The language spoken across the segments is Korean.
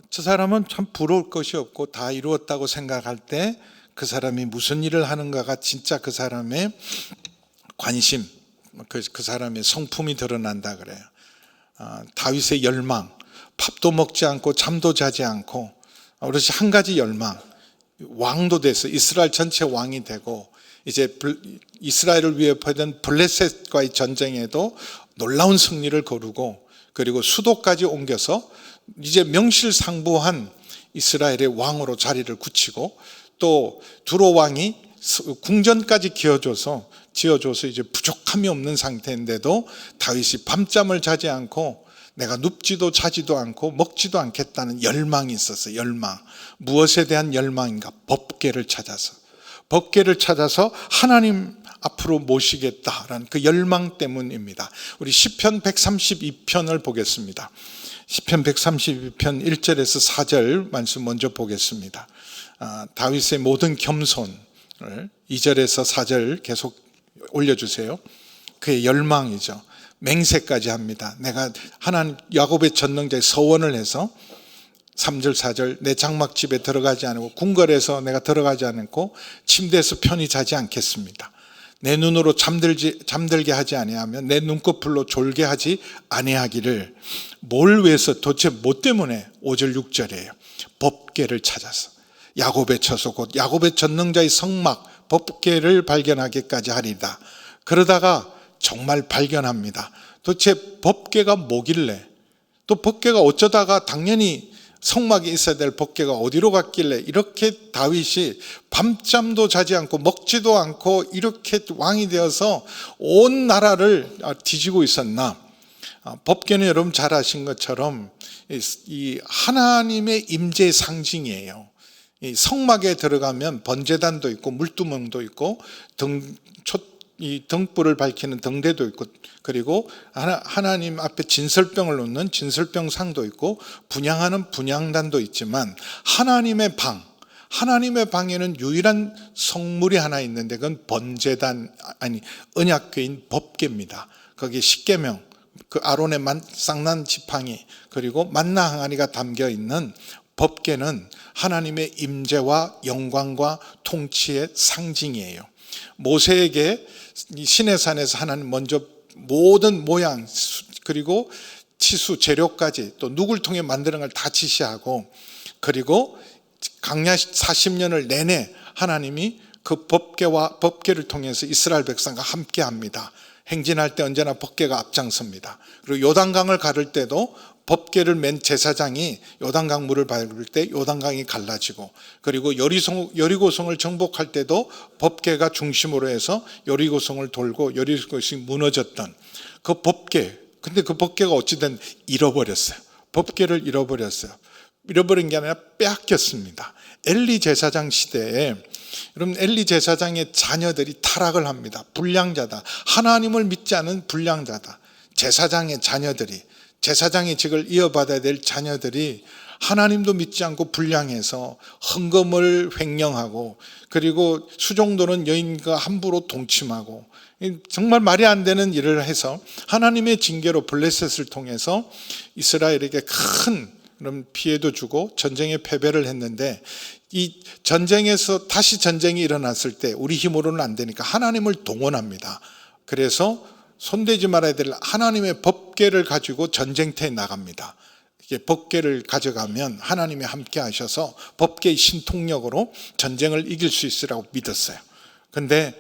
저 사람은 참 부러울 것이 없고 다 이루었다고 생각할 때 그 사람이 무슨 일을 하는가가 진짜 그 사람의 관심, 그 사람의 성품이 드러난다 그래요. 다윗의 열망, 밥도 먹지 않고 잠도 자지 않고 오로지 한 가지 열망, 왕도 돼서 이스라엘 전체 왕이 되고 이제 이스라엘을 위협하던 블레셋과의 전쟁에도 놀라운 승리를 거두고 그리고 수도까지 옮겨서 이제 명실상부한 이스라엘의 왕으로 자리를 굳히고 또 두로 왕이 궁전까지 지어줘서 이제 부족함이 없는 상태인데도 다윗이 밤잠을 자지 않고 내가 눕지도 자지도 않고 먹지도 않겠다는 열망이 있었어요. 열망. 무엇에 대한 열망인가? 법궤를 찾아서 하나님 앞으로 모시겠다라는 그 열망 때문입니다. 우리 시편 132편을 보겠습니다. 시편 132편 1절에서 4절 말씀 먼저 보겠습니다. 다윗의 모든 겸손을 2절에서 4절 계속 올려주세요. 그의 열망이죠. 맹세까지 합니다. 내가 하나님 야곱의 전능자의 서원을 해서 3절 4절 내 장막집에 들어가지 않고 궁궐에서 내가 들어가지 않고 침대에서 편히 자지 않겠습니다. 내 눈으로 잠들게 하지 아니하며 내 눈꺼풀로 졸게 하지 아니하기를. 뭘 위해서? 도대체 뭐 때문에? 5절 6절이에요. 법궤를 찾아서 야곱의 처소 곧 야곱의 전능자의 성막 법궤를 발견하기까지 하리다. 그러다가 정말 발견합니다. 도대체 법궤가 뭐길래, 또 법궤가 어쩌다가 당연히 성막에 있어야 될 법궤가 어디로 갔길래 이렇게 다윗이 밤잠도 자지 않고 먹지도 않고 이렇게 왕이 되어서 온 나라를 뒤지고 있었나? 법궤는 여러분 잘 아신 것처럼 이 하나님의 임재의 상징이에요. 이 성막에 들어가면 번제단도 있고 물두멍도 있고 이 등불을 밝히는 등대도 있고 그리고 하나님 앞에 진설병을 놓는 진설병상도 있고 분향하는 분향단도 있지만 하나님의 방에는 유일한 성물이 하나 있는데 그건 언약궤인 법궤입니다. 거기에 십계명, 그 아론의 쌍난 지팡이 그리고 만나 항아리가 담겨 있는 법궤는 하나님의 임재와 영광과 통치의 상징이에요. 모세에게 시내산에서 하나님 먼저 모든 모양 그리고 치수 재료까지 또 누구를 통해 만드는 걸 다 지시하고 그리고 광야 40년을 내내 하나님이 그 법궤를 통해서 이스라엘 백성과 함께 합니다. 행진할 때 언제나 법궤가 앞장섭니다. 그리고 요단강을 가를 때도 법궤를 맨 제사장이 요단강 물을 밟을 때 요단강이 갈라지고 그리고 여리고성을 정복할 때도 법궤가 중심으로 해서 여리고성을 돌고 여리고성이 무너졌던 그 법궤. 근데 그 법궤가 어찌된 잃어버렸어요. 법궤를 잃어버렸어요. 잃어버린 게 아니라 빼앗겼습니다. 엘리 제사장 시대에 여러분 엘리 제사장의 자녀들이 타락을 합니다. 불량자다. 하나님을 믿지 않은 불량자다. 제사장의 자녀들이 제사장의 직을 이어받아야 될 자녀들이 하나님도 믿지 않고 불량해서 헌금을 횡령하고 그리고 수종도는 여인과 함부로 동침하고 정말 말이 안 되는 일을 해서 하나님의 징계로 블레셋을 통해서 이스라엘에게 큰 피해도 주고 전쟁에 패배를 했는데 이 전쟁에서 다시 전쟁이 일어났을 때 우리 힘으로는 안 되니까 하나님을 동원합니다. 그래서 손대지 말아야 될 하나님의 법궤를 가지고 전쟁터에 나갑니다. 이게 법궤를 가져가면 하나님이 함께 하셔서 법궤의 신통력으로 전쟁을 이길 수 있으라고 믿었어요. 근데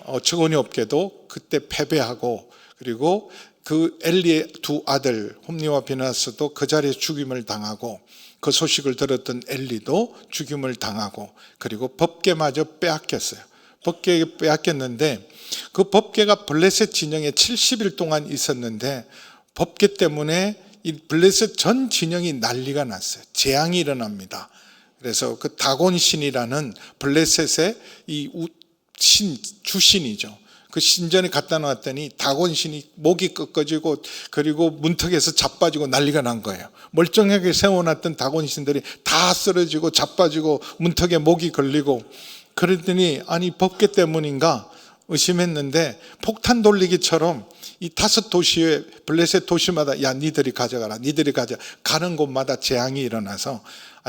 어처구니 없게도 그때 패배하고 그리고 그 엘리의 두 아들 홈니와 비나스도 그 자리에 죽임을 당하고 그 소식을 들었던 엘리도 죽임을 당하고 그리고 법궤마저 빼앗겼어요. 법궤 빼앗겼는데 그 법궤가 블레셋 진영에 70일 동안 있었는데 법궤 때문에 이 블레셋 전 진영이 난리가 났어요. 재앙이 일어납니다. 그래서 그 다곤 신이라는 블레셋의 이 주신이죠. 그 신전에 갖다 놨더니 다곤 신이 목이 꺾어지고 그리고 문턱에서 자빠지고 난리가 난 거예요. 멀쩡하게 세워놨던 다곤 신들이 다 쓰러지고 자빠지고 문턱에 목이 걸리고 그랬더니 아니 법궤 때문인가 의심했는데 폭탄 돌리기처럼 이 5도시의 블레셋 도시마다 야 니들이 가져가라, 니들이 가는 곳마다 재앙이 일어나서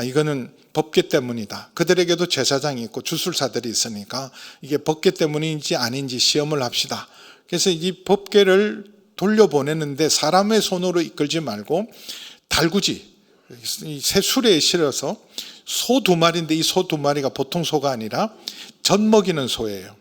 이거는 법궤 때문이다. 그들에게도 제사장이 있고 주술사들이 있으니까 이게 법궤 때문인지 아닌지 시험을 합시다. 그래서 이 법궤를 돌려보내는데 사람의 손으로 이끌지 말고 달구지, 이 새수레에 실어서 소 2마리인데 이 소 2마리가 보통 소가 아니라 젖 먹이는 소예요.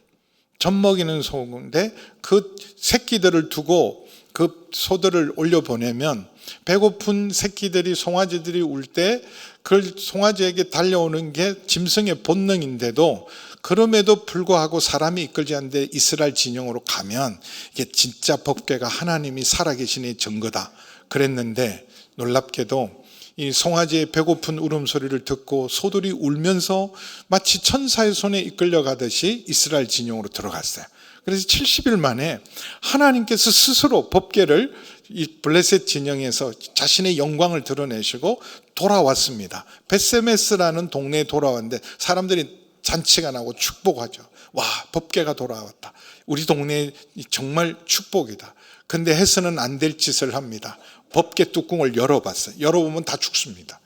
젖 먹이는 소인데 그 새끼들을 두고 그 소들을 올려보내면 배고픈 새끼들이, 송아지들이 울 때 그 송아지에게 달려오는 게 짐승의 본능인데도 그럼에도 불구하고 사람이 이끌지 않는데 이스라엘 진영으로 가면 이게 진짜 법궤가 하나님이 살아계신의 증거다 그랬는데, 놀랍게도 이 송아지의 배고픈 울음소리를 듣고 소들이 울면서 마치 천사의 손에 이끌려 가듯이 이스라엘 진영으로 들어갔어요. 그래서 70일 만에 하나님께서 스스로 법궤를 이 블레셋 진영에서 자신의 영광을 드러내시고 돌아왔습니다. 벳세메스라는 동네에 돌아왔는데 사람들이 잔치가 나고 축복하죠. 와, 법궤가 돌아왔다. 우리 동네에 정말 축복이다. 근데 해서는 안 될 짓을 합니다. 법궤 뚜껑을 열어봤어요. 열어보면 다 죽습니다.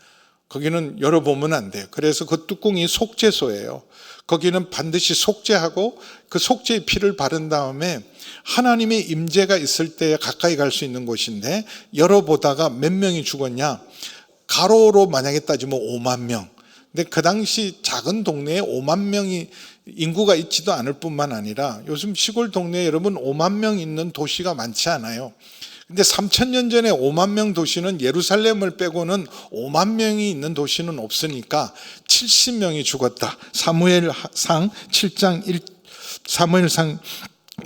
거기는 열어보면 안 돼요. 그래서 그 뚜껑이 속죄소예요. 거기는 반드시 속죄하고 그 속죄의 피를 바른 다음에 하나님의 임재가 있을 때 가까이 갈 수 있는 곳인데, 열어보다가 몇 명이 죽었냐? 가로로 만약에 따지면 5만 명. 근데 그 당시 작은 동네에 5만 명이 인구가 있지도 않을 뿐만 아니라 요즘 시골 동네에 여러분 5만 명 있는 도시가 많지 않아요. 근데 3,000년 전에 5만 명 도시는 예루살렘을 빼고는 5만 명이 있는 도시는 없으니까 70명이 죽었다. 사무엘상 6장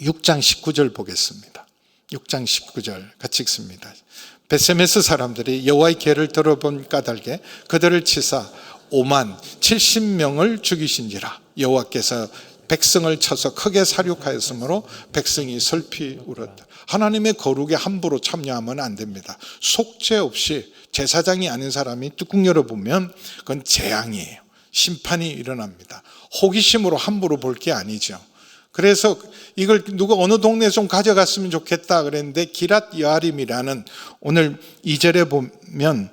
19절 보겠습니다. 6장 19절 같이 읽습니다. 벳세메스 사람들이 여호와의 궤를 들어본 까닭에 그들을 치사 5만 70명을 죽이신지라. 여호와께서 백성을 쳐서 크게 사륙하였으므로 백성이 슬피 울었다. 하나님의 거룩에 함부로 참여하면 안 됩니다. 속죄 없이 제사장이 아닌 사람이 뚜껑 열어보면 그건 재앙이에요. 심판이 일어납니다. 호기심으로 함부로 볼 게 아니죠. 그래서 이걸 누가 어느 동네에 좀 가져갔으면 좋겠다 그랬는데, 기랏 여아림이라는, 오늘 2절에 보면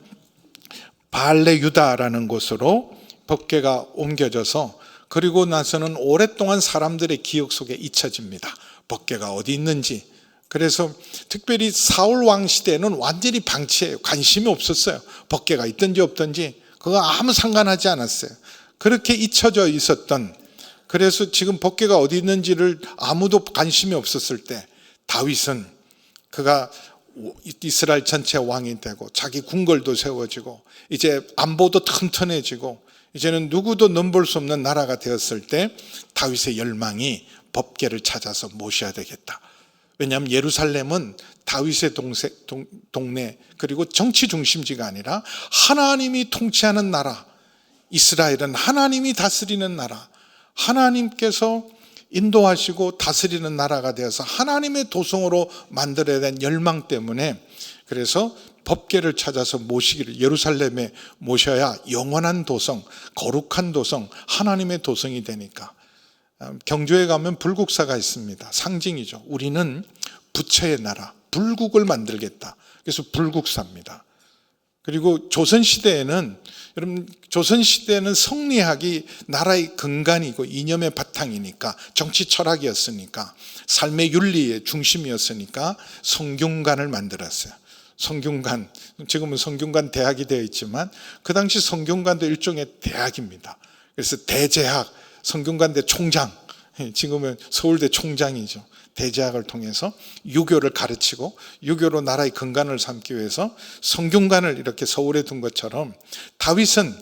발레 유다라는 곳으로 법궤가 옮겨져서, 그리고 나서는 오랫동안 사람들의 기억 속에 잊혀집니다. 법궤가 어디 있는지. 그래서 특별히 사울 왕 시대에는 완전히 방치해요. 관심이 없었어요. 법궤가 있든지 없든지 그거 아무 상관하지 않았어요. 그렇게 잊혀져 있었던, 그래서 지금 법궤가 어디 있는지를 아무도 관심이 없었을 때 다윗은 그가 이스라엘 전체 왕이 되고 자기 궁궐도 세워지고 이제 안보도 튼튼해지고 이제는 누구도 넘볼 수 없는 나라가 되었을 때 다윗의 열망이 법궤를 찾아서 모셔야 되겠다. 왜냐하면 예루살렘은 다윗의 동네, 그리고 정치 중심지가 아니라 하나님이 통치하는 나라, 이스라엘은 하나님이 다스리는 나라, 하나님께서 인도하시고 다스리는 나라가 되어서 하나님의 도성으로 만들어야 된 열망 때문에, 그래서 법궤를 찾아서 모시기를, 예루살렘에 모셔야 영원한 도성, 거룩한 도성, 하나님의 도성이 되니까. 경주에 가면 불국사가 있습니다. 상징이죠. 우리는 부처의 나라, 불국을 만들겠다. 그래서 불국사입니다. 그리고 조선시대에는, 여러분, 조선시대에는 성리학이 나라의 근간이고 이념의 바탕이니까, 정치 철학이었으니까, 삶의 윤리의 중심이었으니까 성균관을 만들었어요. 성균관, 지금은 성균관 대학이 되어 있지만 그 당시 성균관도 일종의 대학입니다. 그래서 대제학, 성균관대 총장, 지금은 서울대 총장이죠. 대제학을 통해서 유교를 가르치고 유교로 나라의 근간을 삼기 위해서 성균관을 이렇게 서울에 둔 것처럼, 다윗은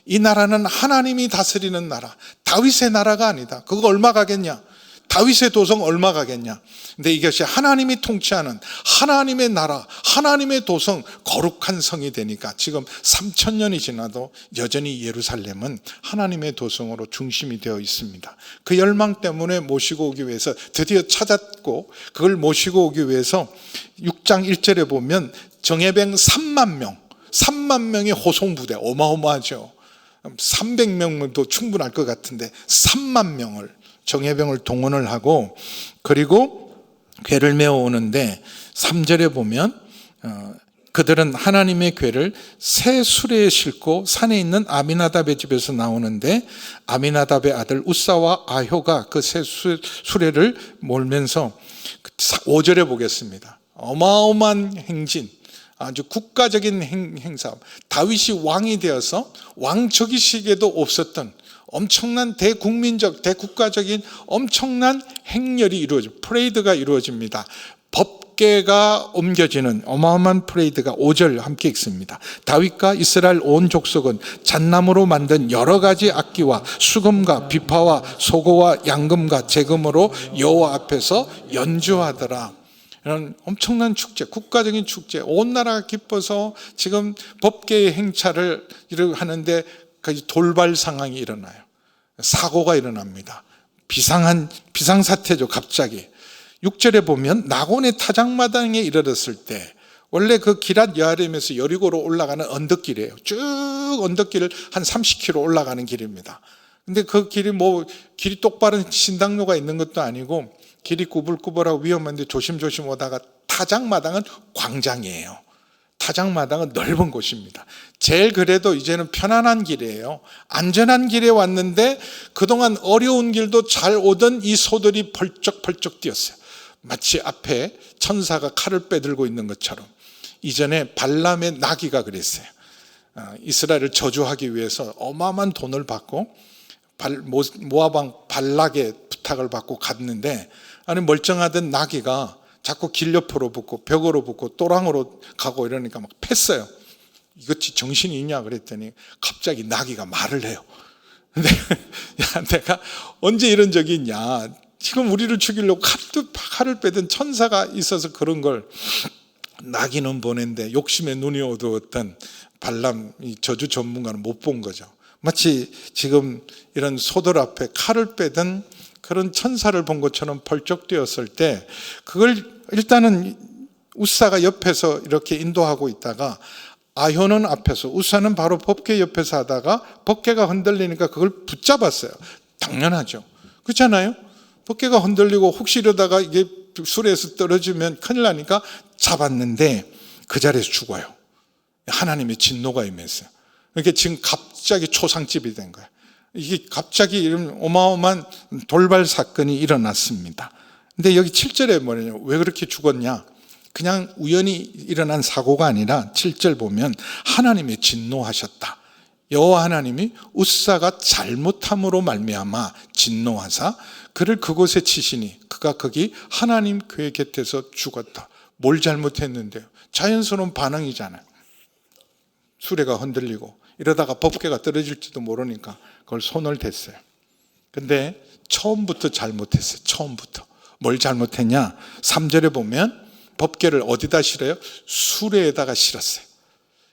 이 나라는 하나님이 다스리는 나라, 다윗의 나라가 아니다. 그거 얼마 가겠냐? 다윗의 도성 얼마 가겠냐? 근데 이것이 하나님이 통치하는 하나님의 나라, 하나님의 도성, 거룩한 성이 되니까 지금 3,000년이 지나도 여전히 예루살렘은 하나님의 도성으로 중심이 되어 있습니다. 그 열망 때문에 모시고 오기 위해서 드디어 찾았고, 그걸 모시고 오기 위해서 6장 1절에 보면 정예병 3만 명의 호송부대, 어마어마하죠. 300명도 충분할 것 같은데 3만 명을 정예병을 동원을 하고, 그리고 궤를 메어 오는데 3절에 보면 그들은 하나님의 궤를 새 수레에 싣고 산에 있는 아미나답의 집에서 나오는데 아미나답의 아들 우사와 아효가 그 새 수레를 몰면서 5절에 보겠습니다. 어마어마한 행진, 아주 국가적인 행사, 다윗이 왕이 되어서 왕적이시기에도 없었던 엄청난 대국민적, 대국가적인 엄청난 행렬이 프레이드가 이루어집니다. 법궤가 옮겨지는 어마어마한 프레이드가 5절 함께 읽습니다. 다윗과 이스라엘 온 족속은 잣나무로 만든 여러 가지 악기와 수금과 비파와 소고와 양금과 재금으로 여호와 앞에서 연주하더라. 이런 엄청난 축제, 국가적인 축제, 온 나라가 기뻐서 지금 법궤의 행차를 하는데 돌발 상황이 일어나요. 사고가 일어납니다. 비상사태죠, 갑자기. 6절에 보면 나곤의 타작마당에 이르렀을 때, 원래 그 기랏 여아림에서 여리고로 올라가는 언덕길이에요. 쭉 언덕길을 한 30km 올라가는 길입니다. 근데 그 길이 길이 똑바른 신당로가 있는 것도 아니고 길이 꾸불꾸불하고 위험한데 조심조심 오다가 타작마당은 광장이에요. 타작마당은 넓은 곳입니다. 제일 그래도 이제는 편안한 길이에요. 안전한 길에 왔는데 그동안 어려운 길도 잘 오던 이 소들이 펄쩍펄쩍 뛰었어요. 마치 앞에 천사가 칼을 빼들고 있는 것처럼. 이전에 발람의 나귀가 그랬어요. 이스라엘을 저주하기 위해서 어마어마한 돈을 받고 모압 왕 발락의 부탁을 받고 갔는데, 아니 멀쩡하던 나귀가 자꾸 길 옆으로 붙고 벽으로 붙고 또랑으로 가고 이러니까 막 팼어요. 이것이 정신이 있냐 그랬더니 갑자기 나귀가 말을 해요. 근데 야, 내가 언제 이런 적이 있냐, 지금 우리를 죽이려고 칼을 빼던 천사가 있어서 그런 걸. 나귀는 보낸데 욕심에 눈이 어두웠던 발람 이 저주 전문가는 못 본 거죠. 마치 지금 이런 소들 앞에 칼을 빼던 그런 천사를 본 것처럼 펄쩍 뛰었을 때, 그걸 일단은 우사가 옆에서 이렇게 인도하고 있다가 아효는 앞에서, 우사는 바로 법궤 옆에서 하다가 법궤가 흔들리니까 그걸 붙잡았어요. 당연하죠. 그렇잖아요. 법궤가 흔들리고 혹시 이러다가 이게 수레에서 떨어지면 큰일 나니까 잡았는데 그 자리에서 죽어요. 하나님의 진노가 임했어요. 그러니까 지금 갑자기 초상집이 된 거예요. 이게 갑자기 이런 어마어마한 돌발 사건이 일어났습니다. 근데 여기 7절에 뭐냐, 왜 그렇게 죽었냐? 그냥 우연히 일어난 사고가 아니라 7절 보면 하나님이 진노하셨다. 여호와 하나님이 우사가 잘못함으로 말미암아 진노하사 그를 그곳에 치시니 그가 거기 하나님 궤 곁에서 죽었다. 뭘 잘못했는데요? 자연스러운 반응이잖아요. 수레가 흔들리고 이러다가 법궤가 떨어질지도 모르니까 그걸 손을 댔어요. 근데 처음부터 잘못했어요. 처음부터. 뭘 잘못했냐? 3절에 보면 법궤를 어디다 실어요? 수레에다가 실었어요.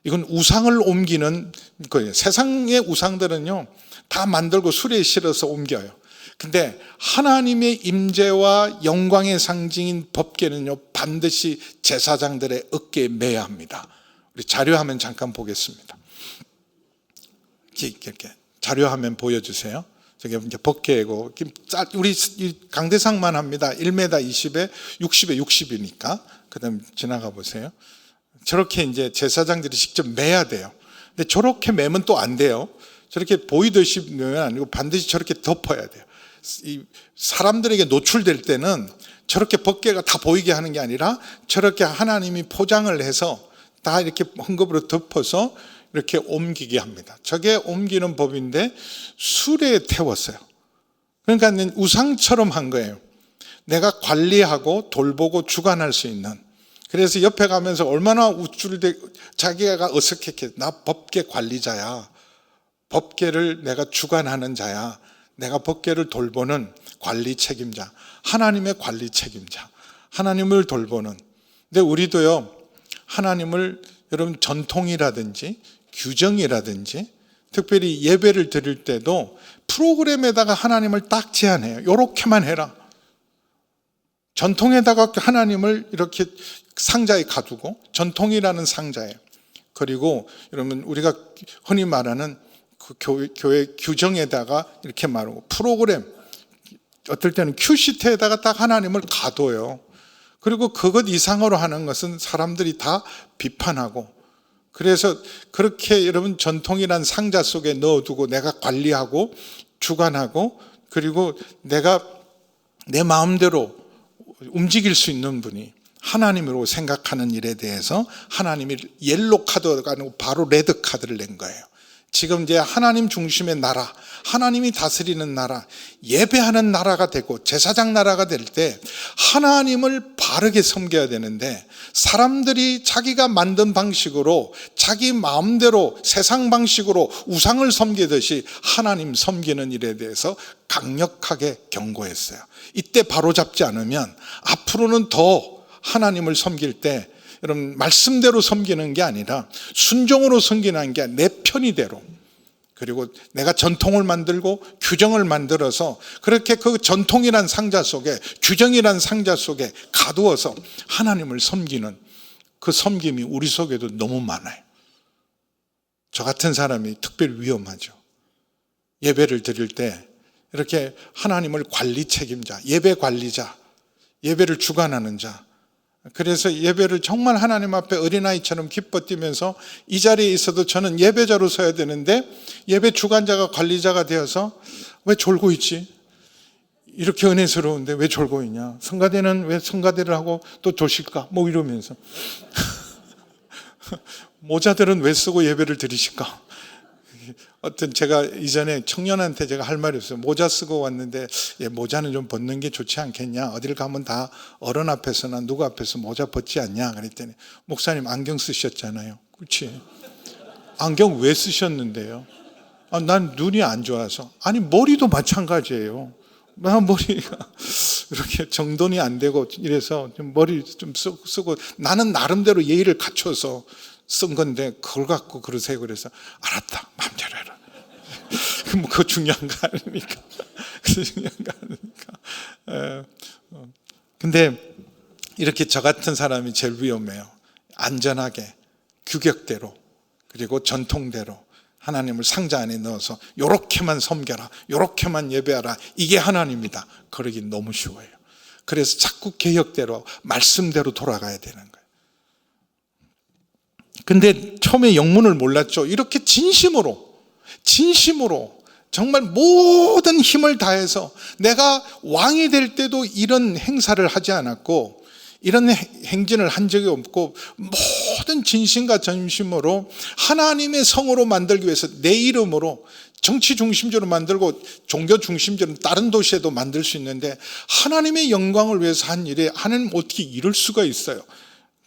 이건 우상을 옮기는 거예요. 세상의 우상들은요, 다 만들고 수레에 실어서 옮겨요. 근데 하나님의 임재와 영광의 상징인 법궤는요, 반드시 제사장들의 어깨에 매야 합니다. 우리 자료화면 잠깐 보겠습니다. 이렇게 자료화면 보여주세요. 저게 이제 법궤고, 우리 강대상만 합니다. 1m 20에 60에 60이니까. 그 다음 지나가 보세요. 저렇게 이제 제사장들이 직접 매야 돼요. 근데 저렇게 매면 또 안 돼요. 저렇게 보이듯이 매면 아니고 반드시 저렇게 덮어야 돼요. 이 사람들에게 노출될 때는 저렇게 법궤가 다 보이게 하는 게 아니라 저렇게 하나님이 포장을 해서 다 이렇게 헝겊으로 덮어서 이렇게 옮기게 합니다. 저게 옮기는 법인데 수레에 태웠어요. 그러니까 우상처럼 한 거예요. 내가 관리하고 돌보고 주관할 수 있는. 그래서 옆에 가면서 얼마나 우쭐대, 자기가 어색해. 나 법궤 관리자야. 법궤를 내가 주관하는 자야. 내가 법궤를 돌보는 관리 책임자. 하나님의 관리 책임자. 하나님을 돌보는. 근데 우리도요, 하나님을 여러분 전통이라든지 규정이라든지 특별히 예배를 드릴 때도 프로그램에다가 하나님을 딱 제한해요. 요렇게만 해라. 전통에다가 하나님을 이렇게 상자에 가두고, 전통이라는 상자에. 그리고 여러분 우리가 흔히 말하는 그 교회 규정에다가 이렇게 말하고, 프로그램, 어떨 때는 큐시트에다가 딱 하나님을 가둬요. 그리고 그것 이상으로 하는 것은 사람들이 다 비판하고, 그래서 그렇게 여러분 전통이란 상자 속에 넣어두고 내가 관리하고 주관하고, 그리고 내가 내 마음대로 움직일 수 있는 분이 하나님으로 생각하는 일에 대해서 하나님이 옐로 카드가 아니고 바로 레드 카드를 낸 거예요. 지금 이제 하나님 중심의 나라, 하나님이 다스리는 나라, 예배하는 나라가 되고 제사장 나라가 될 때 하나님을 바르게 섬겨야 되는데, 사람들이 자기가 만든 방식으로 자기 마음대로 세상 방식으로 우상을 섬기듯이 하나님 섬기는 일에 대해서 강력하게 경고했어요. 이때 바로잡지 않으면 앞으로는 더 하나님을 섬길 때 여러분 말씀대로 섬기는 게 아니라 순종으로 섬기는 게 아니라 내 편의대로, 그리고 내가 전통을 만들고 규정을 만들어서 그렇게 그 전통이란 상자 속에, 규정이란 상자 속에 가두어서 하나님을 섬기는 그 섬김이 우리 속에도 너무 많아요. 저 같은 사람이 특별히 위험하죠. 예배를 드릴 때 이렇게 하나님을 관리 책임자, 예배 관리자, 예배를 주관하는 자, 그래서 예배를 정말 하나님 앞에 어린아이처럼 기뻐 뛰면서 이 자리에 있어도 저는 예배자로 서야 되는데 예배 주관자가 관리자가 되어서 왜 졸고 있지? 이렇게 은혜스러운데 왜 졸고 있냐? 성가대는 왜 성가대를 하고 또 조실까? 뭐 이러면서 모자들은 왜 쓰고 예배를 드리실까? 어떤 제가 이전에 청년한테 제가 할 말이 없어요. 모자 쓰고 왔는데 모자는 좀 벗는 게 좋지 않겠냐? 어딜 가면 다 어른 앞에서나 누구 앞에서 모자 벗지 않냐? 그랬더니 목사님 안경 쓰셨잖아요. 그렇지? 안경 왜 쓰셨는데요? 난 눈이 안 좋아서. 아니 머리도 마찬가지예요. 머리가 이렇게 정돈이 안 되고 이래서 좀 머리 좀 쓰고 나는 나름대로 예의를 갖춰서 쓴 건데 그걸 갖고 그러세요. 그래서 알았다, 마음대로 해라. 뭐 그거 중요한 거 아닙니까? 그거 중요한 거 아닙니까? 근데 이렇게 저 같은 사람이 제일 위험해요. 안전하게 규격대로 그리고 전통대로 하나님을 상자 안에 넣어서 요렇게만 섬겨라, 요렇게만 예배하라, 이게 하나님이다. 그러기 너무 쉬워요. 그래서 자꾸 개혁대로 말씀대로 돌아가야 되는 거예요. 근데 처음에 영문을 몰랐죠. 이렇게 진심으로 정말 모든 힘을 다해서 내가 왕이 될 때도 이런 행사를 하지 않았고 이런 행진을 한 적이 없고 모든 진심과 전심으로 하나님의 성으로 만들기 위해서 내 이름으로 정치 중심적으로 만들고 종교 중심적으로 다른 도시에도 만들 수 있는데 하나님의 영광을 위해서 한 일에 하나님 어떻게 이럴 수가 있어요.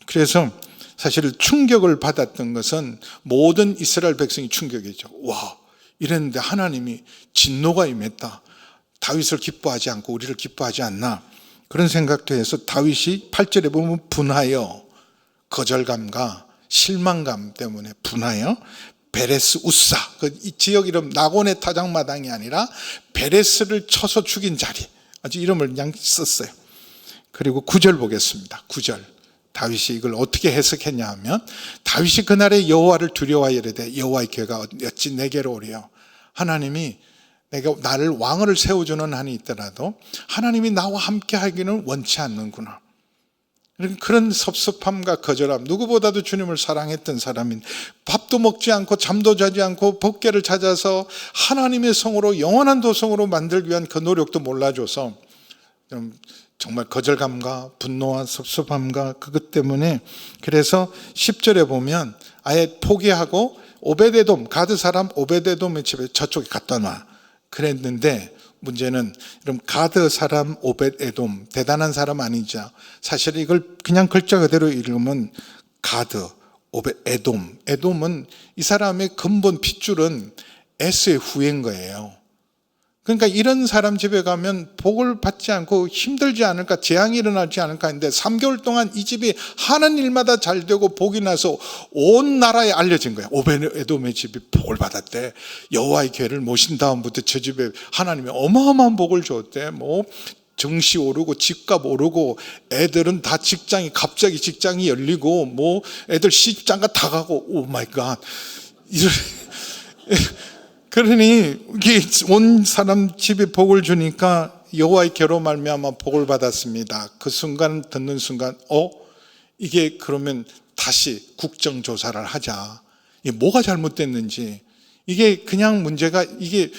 그래서 사실 충격을 받았던 것은 모든 이스라엘 백성이 충격이죠. 와, 이랬는데 하나님이 진노가 임했다. 다윗을 기뻐하지 않고 우리를 기뻐하지 않나. 그런 생각도 해서 다윗이 8절에 보면 분하여, 거절감과 실망감 때문에 분하여 베레스 우사, 그 지역 이름 나곤의 타작마당이 아니라 베레스를 쳐서 죽인 자리, 아주 이름을 그냥 썼어요. 그리고 9절 보겠습니다. 9절 다윗이 이걸 어떻게 해석했냐 하면, 다윗이 그날에 여호와를 두려워하여 이르되 여호와의 괴가 어찌 내게로 오리요. 하나님이 내가 나를 왕을 세워주는 한이 있더라도 하나님이 나와 함께 하기는 원치 않는구나. 그런 섭섭함과 거절함, 누구보다도 주님을 사랑했던 사람인, 밥도 먹지 않고 잠도 자지 않고 법궤를 찾아서 하나님의 성으로 영원한 도성으로 만들기 위한 그 노력도 몰라줘서 정말 거절감과 분노와 섭섭함과 그것 때문에, 그래서 10절에 보면 아예 포기하고 오벳에돔, 가드 사람 오벳에돔의 집에 저쪽에 갖다 놔 그랬는데, 문제는 그럼 가드 사람 오벳에돔 대단한 사람 아니죠. 사실 이걸 그냥 글자 그대로 읽으면 가드 오벳에돔, 에돔은 이 사람의 근본 핏줄은 에스의 후예인 거예요. 그러니까 이런 사람 집에 가면 복을 받지 않고 힘들지 않을까, 재앙이 일어나지 않을까 했는데 3개월 동안 이 집이 하는 일마다 잘 되고 복이 나서 온 나라에 알려진 거예요. 오벳에돔의 집이 복을 받았대. 여호와의 괴를 모신 다음부터 저 집에 하나님이 어마어마한 복을 줬대. 뭐 정시 오르고 집값 오르고 애들은 다 직장이 갑자기 직장이 열리고 뭐 애들 시집장가 다 가고 오 마이 갓. 그러니 이게 온 사람 집에 복을 주니까 여호와의 계로 말미암아 복을 받았습니다. 그 순간 듣는 순간 이게 그러면 다시 국정조사를 하자. 이게 뭐가 잘못됐는지. 이게 그냥 문제가 이게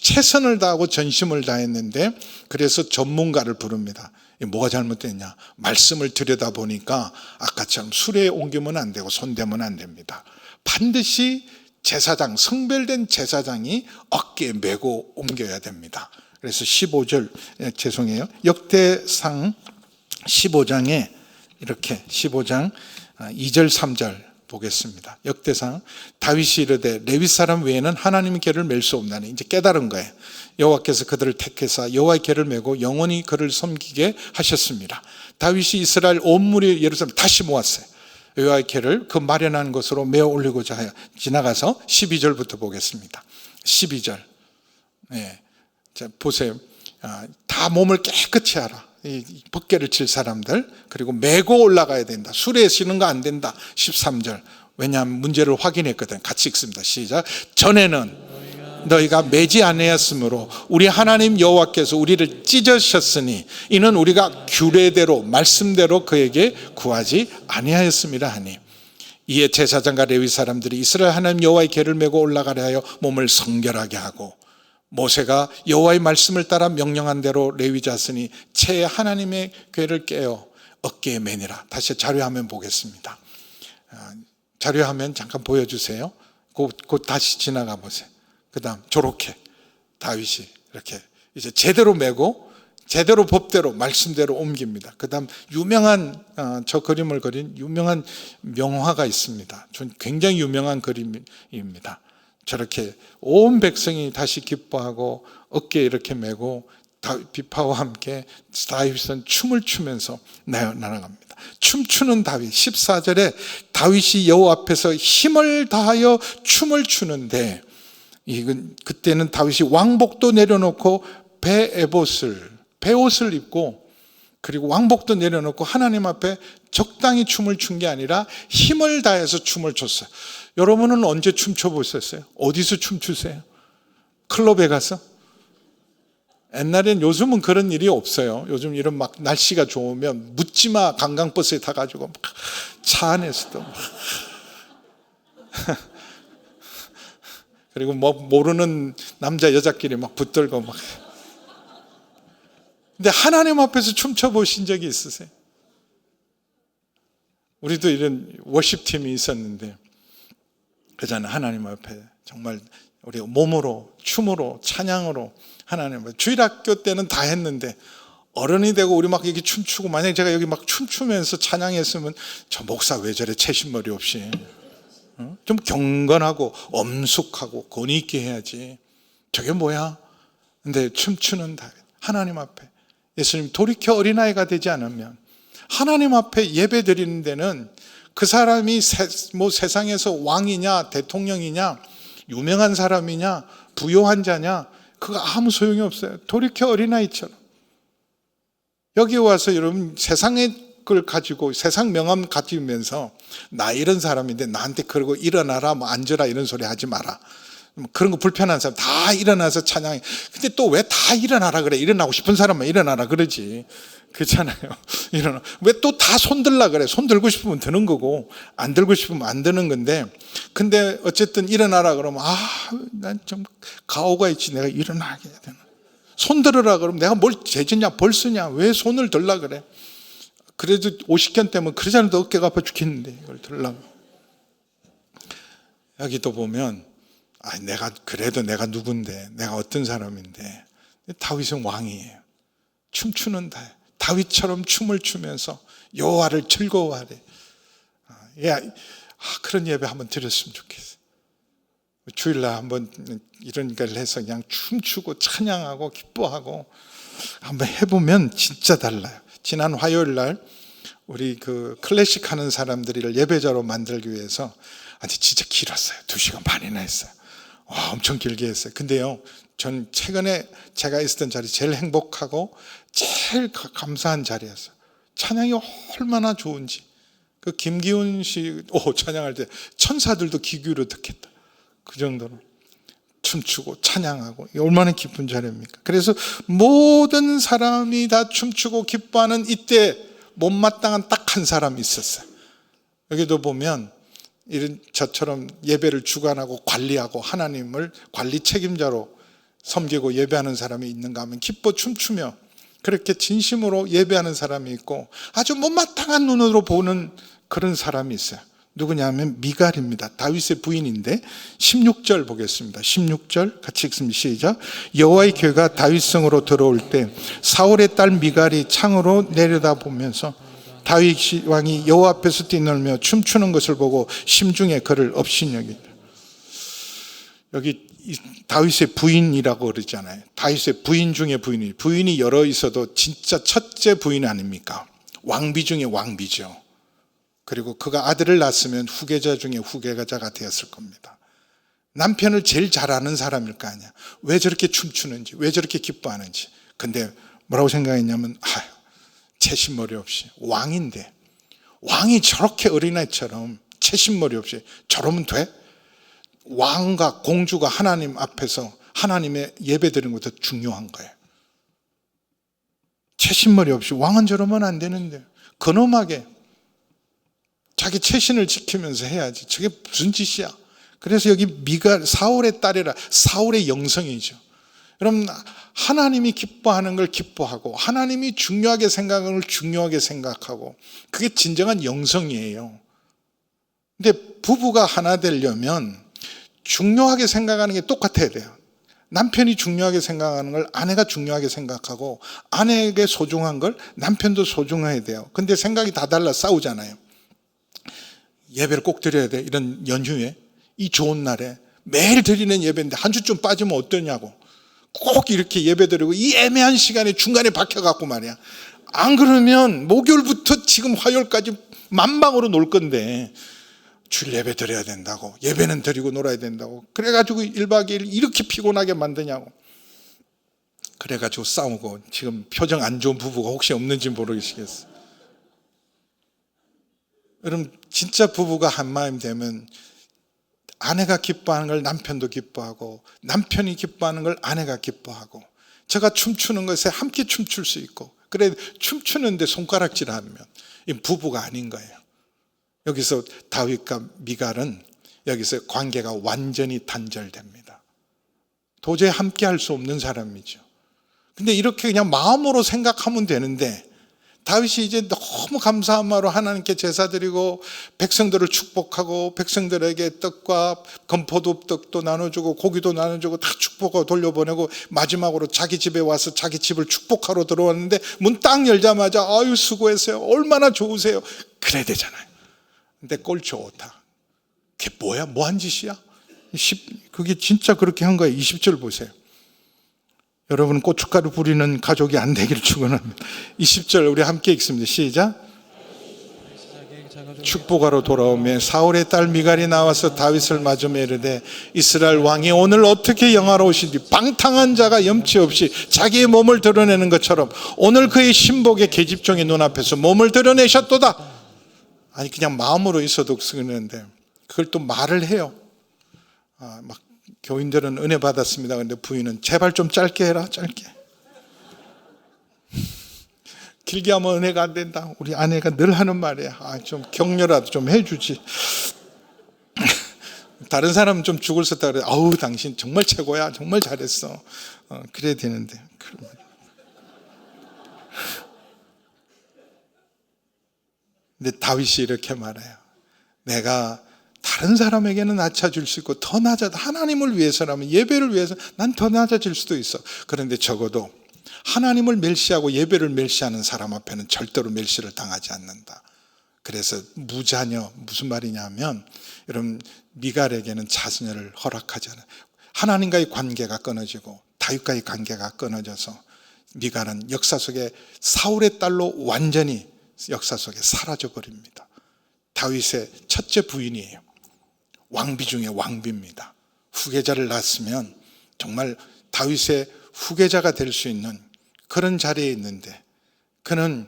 최선을 다하고 전심을 다했는데 그래서 전문가를 부릅니다. 뭐가 잘못됐냐? 말씀을 들여다보니까 아까처럼 수레에 옮기면 안 되고 손대면 안 됩니다. 반드시 제사장, 성별된 제사장이 어깨에 메고 옮겨야 됩니다. 그래서 15절, 죄송해요. 역대상 15장에 이렇게 15장 2절 3절 보겠습니다. 역대상 다윗이 이르되 레위 사람 외에는 하나님의 궤를 맬 수 없나니 이제 깨달은 거예요. 여호와께서 그들을 택해서 여호와의 궤를 메고 영원히 그를 섬기게 하셨습니다. 다윗이 이스라엘 온 무리 예루살렘 다시 모았어요. 여호와의 궤를 그 마련한 곳으로 메어 올리고자 하여 지나가서 12절부터 보겠습니다. 12절. 자, 보세요. 다 몸을 깨끗이 하라. 이 법궤를 칠 사람들, 그리고 메고 올라가야 된다. 수레에 쉬는 거 안 된다. 13절. 왜냐하면 문제를 확인했거든. 같이 읽습니다. 시작. 전에는 너희가 매지 아니하였으므로 우리 하나님 여호와께서 우리를 찢으셨으니 이는 우리가 규례대로 말씀대로 그에게 구하지 아니하였습니다 하니, 이에 제사장과 레위 사람들이 이스라엘 하나님 여호와의 궤를 메고 올라가려 하여 몸을 성결하게 하고, 모세가 여호와의 말씀을 따라 명령한 대로 레위 자손이 채 하나님의 궤를 깨어 어깨에 매니라. 다시 자료화면 보겠습니다. 자료화면 잠깐 보여주세요. 곧 다시 지나가 보세요. 그 다음 저렇게 다윗이 이렇게 이제 제대로 메고 제대로 법대로 말씀대로 옮깁니다. 그 다음 유명한 저 그림을 그린 유명한 명화가 있습니다. 굉장히 유명한 그림입니다. 저렇게 온 백성이 다시 기뻐하고 어깨에 이렇게 메고 비파와 함께 다윗은 춤을 추면서 날아갑니다. 춤추는 다윗. 14절에 다윗이 여호와 앞에서 힘을 다하여 춤을 추는데, 이건 그때는 다윗이 왕복도 내려놓고 베옷을 입고, 그리고 왕복도 내려놓고 하나님 앞에 적당히 춤을 춘 게 아니라 힘을 다해서 춤을 췄어요. 여러분은 언제 춤춰 보셨어요? 어디서 춤추세요? 클럽에 가서? 옛날엔, 요즘은 그런 일이 없어요. 요즘 이런 막 날씨가 좋으면 묻지마 관광버스에 타가지고 막 차 안에서도 막 그리고 뭐 모르는 남자 여자끼리 막 붙들고 막. 근데 하나님 앞에서 춤춰 보신 적이 있으세요? 우리도 이런 워십팀이 있었는데, 그잖아. 하나님 앞에 정말 우리 몸으로, 춤으로, 찬양으로 하나님 앞에. 주일학교 때는 다 했는데 어른이 되고 우리 막 이렇게 춤추고, 만약에 제가 여기 막 춤추면서 찬양했으면 저 목사 왜 저래 채신머리 없이, 좀 경건하고 엄숙하고 권위 있게 해야지. 저게 뭐야? 근데 춤추는 다윗, 하나님 앞에. 예수님 돌이켜 어린아이가 되지 않으면 하나님 앞에 예배 드리는 데는 그 사람이 세상에서 왕이냐 대통령이냐 유명한 사람이냐 부요한 자냐 그거 아무 소용이 없어요. 돌이켜 어린아이처럼 여기 와서 여러분 세상의 걸 가지고 세상 명함 가지면서 나 이런 사람인데 나한테 그러고 일어나라 뭐 앉아라 이런 소리 하지 마라. 그런 거 불편한 사람 다 일어나서 찬양해. 근데 또 왜 다 일어나라 그래? 일어나고 싶은 사람만 일어나라 그러지. 그렇잖아요. 일어나. 왜 또 다 손 들라 그래? 손 들고 싶으면 드는 거고 안 들고 싶으면 안 드는 건데, 근데 어쨌든 일어나라 그러면 난 좀 가오가 있지. 내가 일어나게 해야 되나? 손 들으라 그러면 내가 뭘 재졌냐 벌 쓰냐? 왜 손을 들라 그래? 그래도 50견 때문에 그러잖아요. 어깨가 아파 죽겠는데 이걸 들라고. 여기도 보면 그래도 내가 누군데, 내가 어떤 사람인데. 다윗은 왕이에요. 춤추는 다윗처럼 춤을 추면서 여호와를 즐거워하래. 그런 예배 한번 드렸으면 좋겠어요. 주일날 한번 이런 걸 해서 그냥 춤추고 찬양하고 기뻐하고 한번 해보면 진짜 달라요. 지난 화요일날 우리 그 클래식 하는 사람들을 예배자로 만들기 위해서 진짜 길었어요. 2시간 반이나 했어요. 엄청 길게 했어요. 근데요, 전 최근에 제가 있었던 자리 제일 행복하고 제일 감사한 자리였어요. 찬양이 얼마나 좋은지. 그 김기훈 씨 찬양할 때 천사들도 귀 기울여 듣겠다. 그 정도로 춤추고 찬양하고, 이게 얼마나 기쁜 자리입니까? 그래서 모든 사람이 다 춤추고 기뻐하는 이때 못마땅한 딱 한 사람이 있었어요. 여기도 보면 이런 저처럼 예배를 주관하고 관리하고 하나님을 관리 책임자로 섬기고 예배하는 사람이 있는가 하면 기뻐 춤추며 그렇게 진심으로 예배하는 사람이 있고, 아주 못마땅한 눈으로 보는 그런 사람이 있어요. 누구냐면 미갈입니다. 다윗의 부인인데 16절 보겠습니다. 16절 같이 읽습니다. 시작. 여호와의 괴가 다윗성으로 들어올 때 사울의 딸 미갈이 창으로 내려다보면서 다윗 왕이 여호와 앞에서 뛰놀며 춤추는 것을 보고 심중에 그를 업신여기다. 여기 다윗의 부인이라고 그러잖아요. 다윗의 부인 중에 부인이, 부인이 여러 있어도 진짜 첫째 부인 아닙니까? 왕비 중에 왕비죠. 그리고 그가 아들을 낳았으면 후계자 중에 후계자가 되었을 겁니다. 남편을 제일 잘 아는 사람일 거 아니야. 왜 저렇게 춤추는지, 왜 저렇게 기뻐하는지. 근데 뭐라고 생각했냐면, 채신머리 없이, 왕인데 왕이 저렇게 어린아이처럼 채신머리 없이 저러면 돼? 왕과 공주가 하나님 앞에서 하나님의 예배드리는 것도 중요한 거예요. 채신머리 없이 왕은 저러면 안 되는데 근엄하게 자기 채신을 지키면서 해야지. 저게 무슨 짓이야? 그래서 여기 미갈, 사울의 딸이라, 사울의 영성이죠. 여러분, 하나님이 기뻐하는 걸 기뻐하고 하나님이 중요하게 생각하는 걸 중요하게 생각하고, 그게 진정한 영성이에요. 근데 부부가 하나 되려면 중요하게 생각하는 게 똑같아야 돼요. 남편이 중요하게 생각하는 걸 아내가 중요하게 생각하고, 아내에게 소중한 걸 남편도 소중해야 돼요. 근데 생각이 다 달라 싸우잖아요. 예배를 꼭 드려야 돼. 이런 연휴에, 이 좋은 날에 매일 드리는 예배인데 한 주쯤 빠지면 어떠냐고. 꼭 이렇게 예배 드리고 이 애매한 시간에 중간에 박혀갖고 말이야. 안 그러면 목요일부터 지금 화요일까지 만방으로 놀 건데 주일 예배 드려야 된다고, 예배는 드리고 놀아야 된다고, 그래가지고 1박 2일 이렇게 피곤하게 만드냐고. 그래가지고 싸우고, 지금 표정 안 좋은 부부가 혹시 없는지 모르겠어요. 여러분, 진짜 부부가 한마음 되면 아내가 기뻐하는 걸 남편도 기뻐하고, 남편이 기뻐하는 걸 아내가 기뻐하고, 제가 춤추는 것에 함께 춤출 수 있고, 그래 춤추는데 손가락질하면 이 부부가 아닌 거예요. 여기서 다윗과 미갈은 여기서 관계가 완전히 단절됩니다. 도저히 함께 할 수 없는 사람이죠. 근데 이렇게 그냥 마음으로 생각하면 되는데, 다윗이 이제 너무 감사한 마음으로 하나님께 제사 드리고 백성들을 축복하고 백성들에게 떡과 건포도 떡도 나눠주고 고기도 나눠주고 다 축복하고 돌려보내고, 마지막으로 자기 집에 와서 자기 집을 축복하러 들어왔는데 문 딱 열자마자 아유 수고했어요, 얼마나 좋으세요, 그래야 되잖아요. 근데 꼴 좋다. 그게 뭐야? 뭐한 짓이야? 그게 진짜 그렇게 한 거예요. 20절 보세요. 여러분, 고춧가루 뿌리는 가족이 안 되기를 축원합니다. 20절 우리 함께 읽습니다. 시작. 축복하러 돌아오며 사울의 딸 미갈이 나와서 다윗을 맞으며 이르되, 이스라엘 왕이 오늘 어떻게 영화로우신지, 방탕한 자가 염치 없이 자기의 몸을 드러내는 것처럼 오늘 그의 신복의 계집종의 눈앞에서 몸을 드러내셨도다. 아니, 그냥 마음으로 있어도 쓰는데 그걸 또 말을 해요. 막 교인들은 은혜 받았습니다. 근데 부인은 제발 좀 짧게 해라, 짧게. 길게 하면 은혜가 안 된다. 우리 아내가 늘 하는 말이야. 좀 격려라도 좀 해주지. 다른 사람은 좀 죽을 썼다 그래. 아우, 당신 정말 최고야, 정말 잘했어. 그래야 되는데. 근데 다윗이 이렇게 말해요. 내가 다른 사람에게는 낮아질 수 있고 더 낮아, 하나님을 위해서라면, 예배를 위해서 난 더 낮아질 수도 있어. 그런데 적어도 하나님을 멸시하고 예배를 멸시하는 사람 앞에는 절대로 멸시를 당하지 않는다. 그래서 무자녀, 무슨 말이냐면, 여러분, 미갈에게는 자녀를 허락하지 않아요. 하나님과의 관계가 끊어지고 다윗과의 관계가 끊어져서 미갈은 역사 속에 사울의 딸로 완전히 역사 속에 사라져버립니다. 다윗의 첫째 부인이에요. 왕비 중에 왕비입니다. 후계자를 낳았으면 정말 다윗의 후계자가 될 수 있는 그런 자리에 있는데, 그는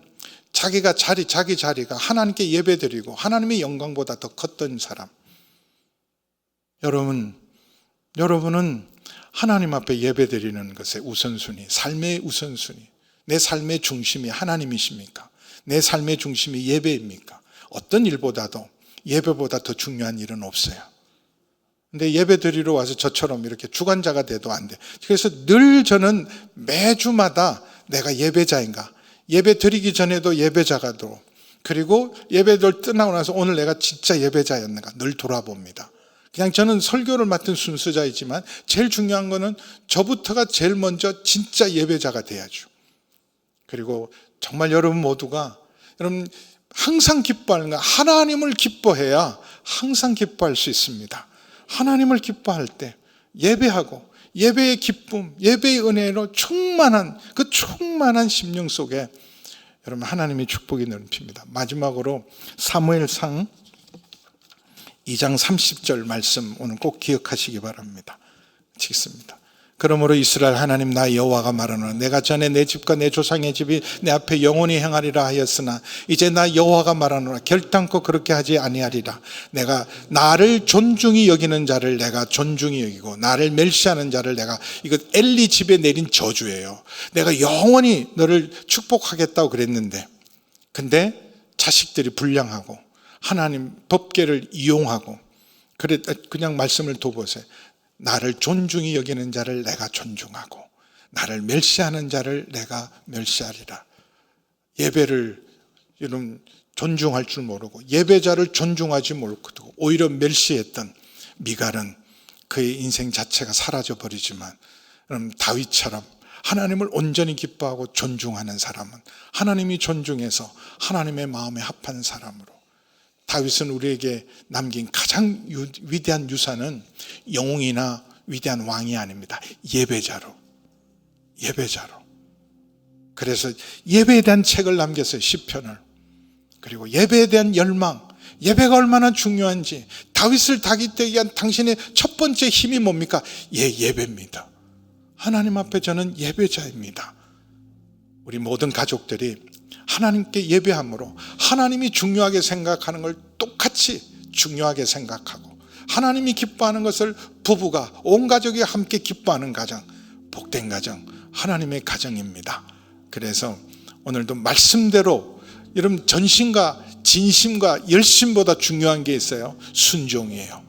자기가 자기 자리가 하나님께 예배드리고 하나님의 영광보다 더 컸던 사람. 여러분은 하나님 앞에 예배드리는 것의 우선순위, 삶의 우선순위, 내 삶의 중심이 하나님이십니까? 내 삶의 중심이 예배입니까? 어떤 일보다도 예배보다 더 중요한 일은 없어요. 근데 예배 드리러 와서 저처럼 이렇게 주관자가 돼도 안 돼. 그래서 늘 저는 매주마다 내가 예배자인가, 예배 드리기 전에도 예배자가도, 그리고 예배를 끝나고 나서 오늘 내가 진짜 예배자였는가 늘 돌아봅니다. 그냥 저는 설교를 맡은 순서자이지만 제일 중요한 거는 저부터가 제일 먼저 진짜 예배자가 돼야죠. 그리고 정말 여러분 모두가, 여러분 항상 기뻐하는 거, 하나님을 기뻐해야 항상 기뻐할 수 있습니다. 하나님을 기뻐할 때 예배하고 예배의 기쁨, 예배의 은혜로 충만한 그 충만한 심령 속에 여러분 하나님의 축복이 넘칩니다. 마지막으로 사무엘상 2장 30절 말씀 오늘 꼭 기억하시기 바랍니다. 읽습니다. 그러므로 이스라엘 하나님 나 여호와가 말하노라 내가 전에 내 집과 내 조상의 집이 내 앞에 영원히 행하리라 하였으나 이제 나 여호와가 말하노라 결단코 그렇게 하지 아니하리라. 내가 나를 존중히 여기는 자를 내가 존중히 여기고 나를 멸시하는 자를 내가, 이거 엘리 집에 내린 저주예요. 내가 영원히 너를 축복하겠다고 그랬는데, 근데 자식들이 불량하고 하나님 법궤를 이용하고, 그냥 말씀을 더 보세요. 나를 존중히 여기는 자를 내가 존중하고 나를 멸시하는 자를 내가 멸시하리라. 예배를 여러분 존중할 줄 모르고 예배자를 존중하지 못하고 오히려 멸시했던 미갈은 그의 인생 자체가 사라져버리지만, 여러분 다윗처럼 하나님을 온전히 기뻐하고 존중하는 사람은 하나님이 존중해서 하나님의 마음에 합한 사람으로, 다윗은 우리에게 남긴 가장 위대한 유산은 영웅이나 위대한 왕이 아닙니다. 예배자로. 그래서 예배에 대한 책을 남겼어요. 시편을. 그리고 예배에 대한 열망, 예배가 얼마나 중요한지, 다윗을 다기되게 위한 당신의 첫 번째 힘이 뭡니까? 예배입니다. 하나님 앞에 저는 예배자입니다. 우리 모든 가족들이 하나님께 예배함으로 하나님이 중요하게 생각하는 걸 똑같이 중요하게 생각하고, 하나님이 기뻐하는 것을 부부가 온 가족이 함께 기뻐하는 가정, 복된 가정, 하나님의 가정입니다. 그래서 오늘도 말씀대로 여러분 전심과 진심과 열심보다 중요한 게 있어요. 순종이에요.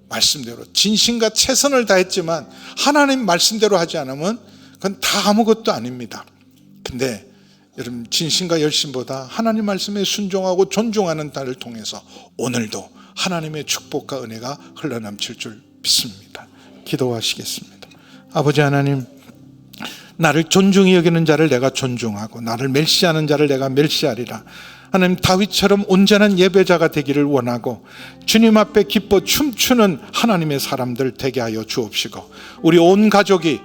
말씀대로 진심과 최선을 다했지만 하나님 말씀대로 하지 않으면 그건 다 아무것도 아닙니다. 근데 여러분 진심과 열심보다 하나님 말씀에 순종하고 존중하는 날을 통해서 오늘도 하나님의 축복과 은혜가 흘러넘칠 줄 믿습니다. 기도하시겠습니다. 아버지 하나님, 나를 존중히 여기는 자를 내가 존중하고 나를 멸시하는 자를 내가 멸시하리라. 하나님, 다윗처럼 온전한 예배자가 되기를 원하고 주님 앞에 기뻐 춤추는 하나님의 사람들 되게 하여 주옵시고, 우리 온 가족이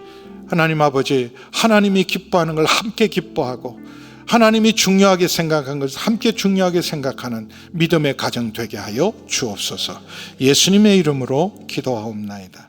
하나님 아버지, 하나님이 기뻐하는 걸 함께 기뻐하고 하나님이 중요하게 생각한 것을 함께 중요하게 생각하는 믿음의 가정 되게 하여 주옵소서. 예수님의 이름으로 기도하옵나이다.